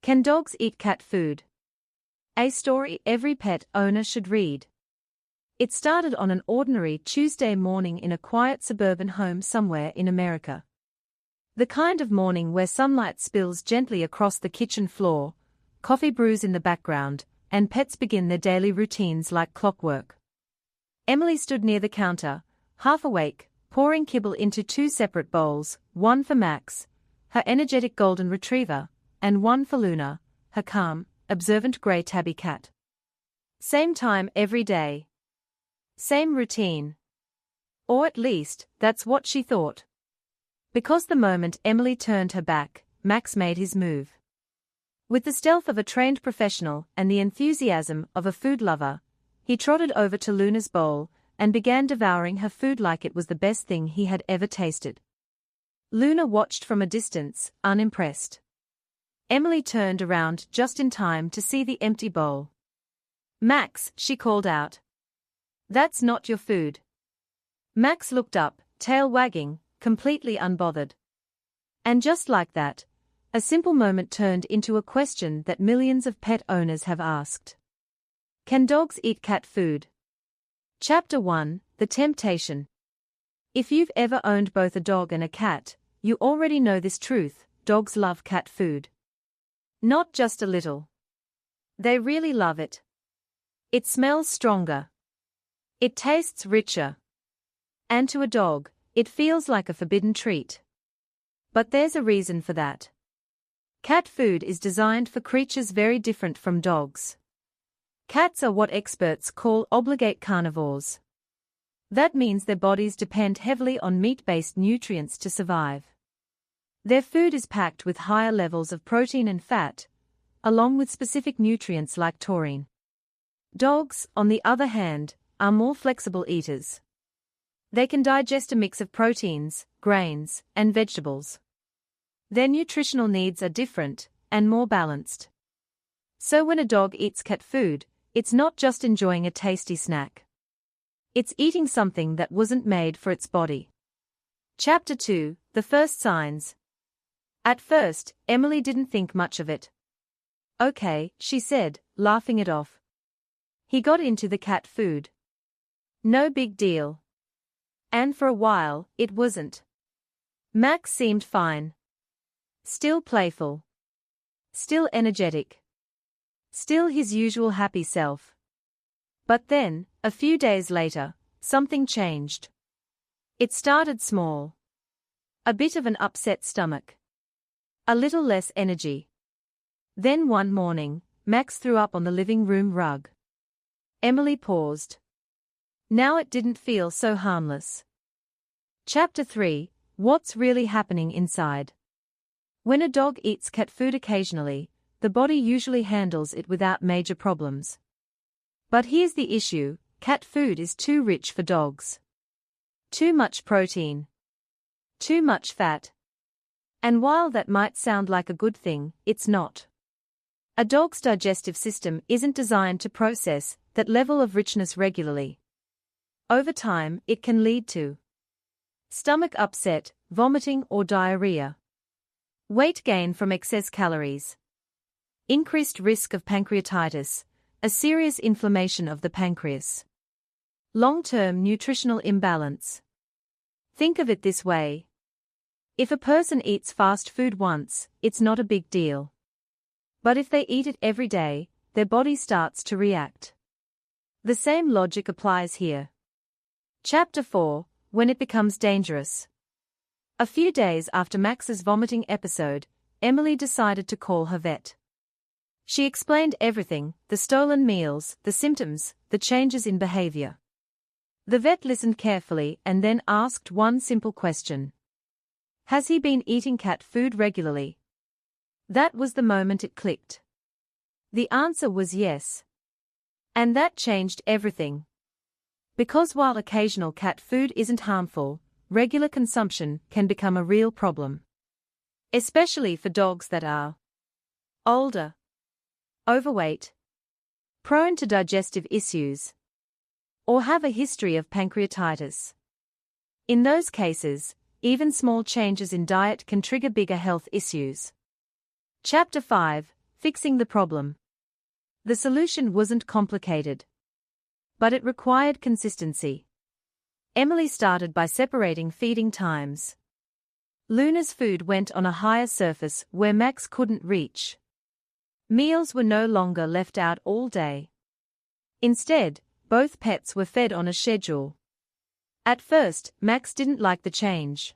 Can dogs eat cat food? A story every pet owner should read. It started on an ordinary Tuesday morning in a quiet suburban home somewhere in America. The kind of morning where sunlight spills gently across the kitchen floor, coffee brews in the background, and pets begin their daily routines like clockwork. Emily stood near the counter, half awake, pouring kibble into two separate bowls, one for Max, her energetic golden retriever, and one for Luna, her calm, observant grey tabby cat. Same time every day. Same routine. Or at least, that's what she thought. Because the moment Emily turned her back, Max made his move. With the stealth of a trained professional and the enthusiasm of a food lover, he trotted over to Luna's bowl and began devouring her food like it was the best thing he had ever tasted. Luna watched from a distance, unimpressed. Emily turned around just in time to see the empty bowl. "Max," she called out. "That's not your food." Max looked up, tail wagging, completely unbothered. And just like that, a simple moment turned into a question that millions of pet owners have asked. Can dogs eat cat food? Chapter 1: The Temptation. If you've ever owned both a dog and a cat, you already know this truth: dogs love cat food. Not just a little. They really love it. It smells stronger. It tastes richer. And to a dog, it feels like a forbidden treat. But there's a reason for that. Cat food is designed for creatures very different from dogs. Cats are what experts call obligate carnivores. That means their bodies depend heavily on meat-based nutrients to survive. Their food is packed with higher levels of protein and fat, along with specific nutrients like taurine. Dogs, on the other hand, are more flexible eaters. They can digest a mix of proteins, grains, and vegetables. Their nutritional needs are different, and more balanced. So when a dog eats cat food, it's not just enjoying a tasty snack. It's eating something that wasn't made for its body. Chapter 2: The First Signs. At first, Emily didn't think much of it. "Okay," she said, laughing it off. "He got into the cat food. No big deal." And for a while, it wasn't. Max seemed fine. Still playful. Still energetic. Still his usual happy self. But then, a few days later, something changed. It started small. A bit of an upset stomach. A little less energy. Then one morning, Max threw up on the living room rug. Emily paused. Now it didn't feel so harmless. Chapter 3: What's really happening inside. When a dog eats cat food occasionally, the body usually handles it without major problems. But here's the issue: cat food is too rich for dogs. Too much protein. Too much fat. And while that might sound like a good thing, it's not. A dog's digestive system isn't designed to process that level of richness regularly. Over time, it can lead to stomach upset, vomiting or diarrhea, weight gain from excess calories, increased risk of pancreatitis, a serious inflammation of the pancreas, long-term nutritional imbalance. Think of it this way. If a person eats fast food once, it's not a big deal. But if they eat it every day, their body starts to react. The same logic applies here. Chapter 4: When it becomes dangerous. A few days after Max's vomiting episode, Emily decided to call her vet. She explained everything: the stolen meals, the symptoms, the changes in behavior. The vet listened carefully and then asked one simple question. Has he been eating cat food regularly? That was the moment it clicked. The answer was yes. And that changed everything. Because while occasional cat food isn't harmful, regular consumption can become a real problem. Especially for dogs that are older, overweight, prone to digestive issues, or have a history of pancreatitis. In those cases, even small changes in diet can trigger bigger health issues. Chapter 5: fixing the problem. The solution wasn't complicated, but it required consistency. Emily started by separating feeding times. Luna's food went on a higher surface where Max couldn't reach. Meals were no longer left out all day. Instead, both pets were fed on a schedule. At first, Max didn't like the change.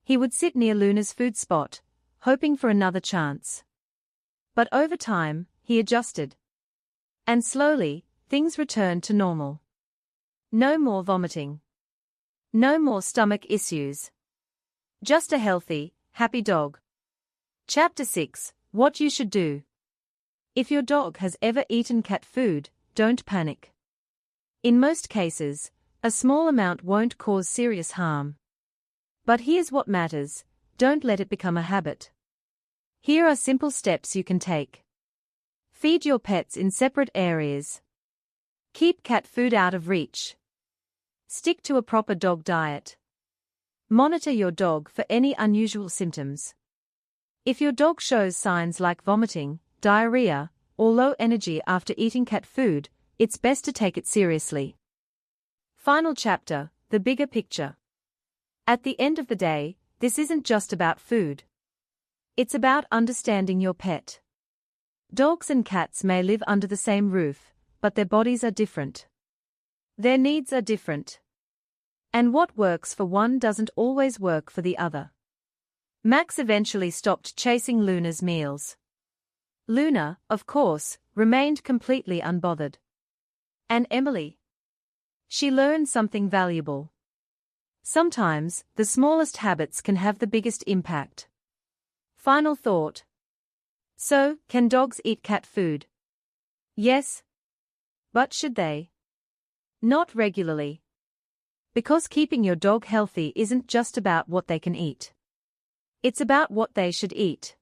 He would sit near Luna's food spot, hoping for another chance. But over time, he adjusted. And slowly, things returned to normal. No more vomiting. No more stomach issues. Just a healthy, happy dog. Chapter 6: What you should do. If your dog has ever eaten cat food, don't panic. In most cases, a small amount won't cause serious harm. But here's what matters: don't let it become a habit. Here are simple steps you can take. Feed your pets in separate areas. Keep cat food out of reach. Stick to a proper dog diet. Monitor your dog for any unusual symptoms. If your dog shows signs like vomiting, diarrhea, or low energy after eating cat food, it's best to take it seriously. Final chapter: the bigger picture. At the end of the day, this isn't just about food. It's about understanding your pet. Dogs and cats may live under the same roof, but their bodies are different. Their needs are different. And what works for one doesn't always work for the other. Max eventually stopped chasing Luna's meals. Luna, of course, remained completely unbothered. And Emily? She learned something valuable. Sometimes, the smallest habits can have the biggest impact. Final thought. So, can dogs eat cat food? Yes. But should they? Not regularly. Because keeping your dog healthy isn't just about what they can eat. It's about what they should eat.